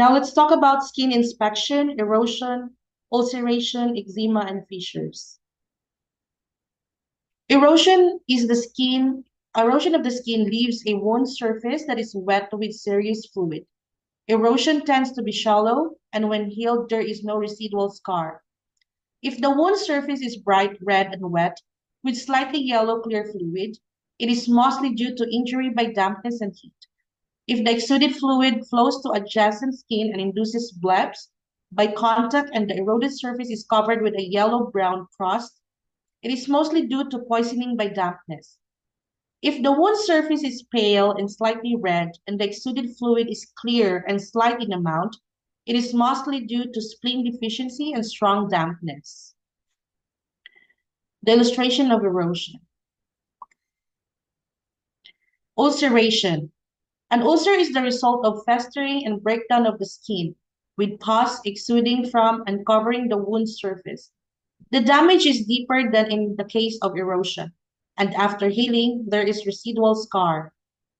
Now let's talk about skin inspection, erosion, ulceration, eczema, and fissures. Erosion is the skin, Erosion of the skin leaves a worn surface that is wet with serious fluid. Erosion tends to be shallow, and when healed, there is no residual scar. If the wound surface is bright red and wet, with slightly yellow clear fluid, it is mostly due to injury by dampness and heat. If the exuded fluid flows to adjacent skin and induces blebs by contact and the eroded surface is covered with a yellow-brown crust, it is mostly due to poisoning by dampness. If the wound surface is pale and slightly red and the exuded fluid is clear and slight in amount, it is mostly due to spleen deficiency and strong dampness. The illustration of erosion. Ulceration. An ulcer is the result of festering and breakdown of the skin, with pus exuding from and covering the wound surface. The damage is deeper than in the case of erosion, and after healing, there is residual scar.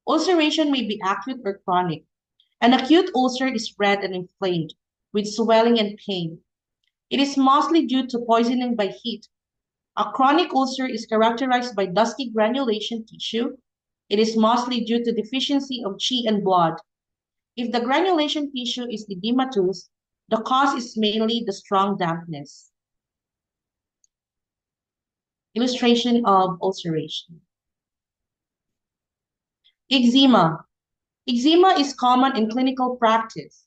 Ulceration may be acute or chronic. An acute ulcer is red and inflamed, with swelling and pain. It is mostly due to poisoning by heat. A chronic ulcer is characterized by dusky granulation tissue. It is mostly due to deficiency of Qi and blood. If the granulation tissue is edematous, the cause is mainly the strong dampness. Illustration of ulceration. Eczema. Eczema is common in clinical practice.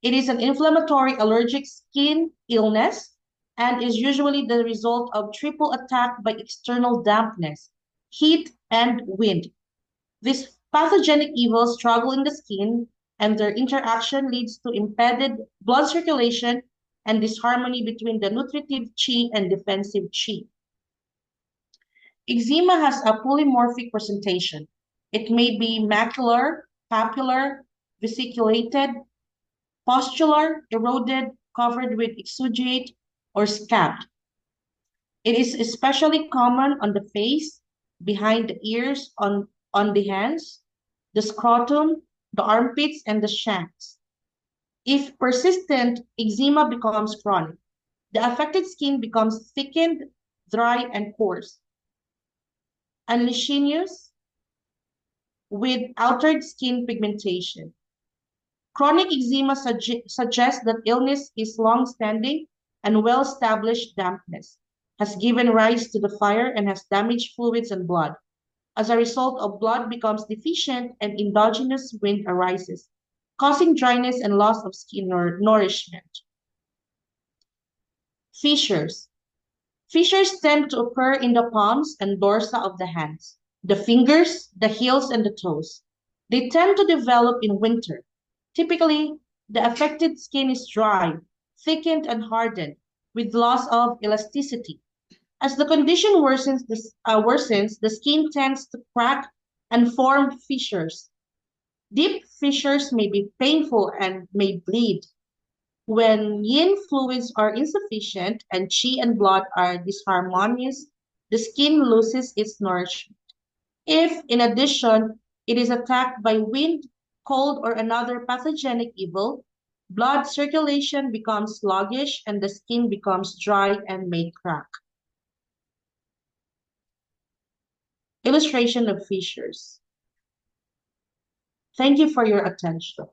It is an inflammatory allergic skin illness and is usually the result of triple attack by external dampness, heat, and wind. These pathogenic evils struggle in the skin, and their interaction leads to impeded blood circulation and disharmony between the nutritive qi and defensive qi. Eczema has a polymorphic presentation. It may be macular, papular, vesiculated, pustular, eroded, covered with exudate, or scabbed. It is especially common on the face, behind the ears, on the hands, the scrotum, the armpits, and the shanks. If persistent, eczema becomes chronic. The affected skin becomes thickened, dry, and coarse, and lesionous with altered skin pigmentation. Chronic eczema suggests that illness is long-standing and well-established dampness, has given rise to the fire and has damaged fluids and blood. As a result of blood becomes deficient and endogenous wind arises, causing dryness and loss of skin nourishment. Fissures. Fissures tend to occur in the palms and dorsa of the hands, the fingers, the heels, and the toes. They tend to develop in winter. Typically, the affected skin is dry, thickened, and hardened, with loss of elasticity. As the condition worsens, the skin tends to crack and form fissures. Deep fissures may be painful and may bleed. When yin fluids are insufficient and qi and blood are disharmonious, the skin loses its nourishment. If, in addition, it is attacked by wind, cold, or another pathogenic evil, blood circulation becomes sluggish and the skin becomes dry and may crack. Illustration of fissures. Thank you for your attention.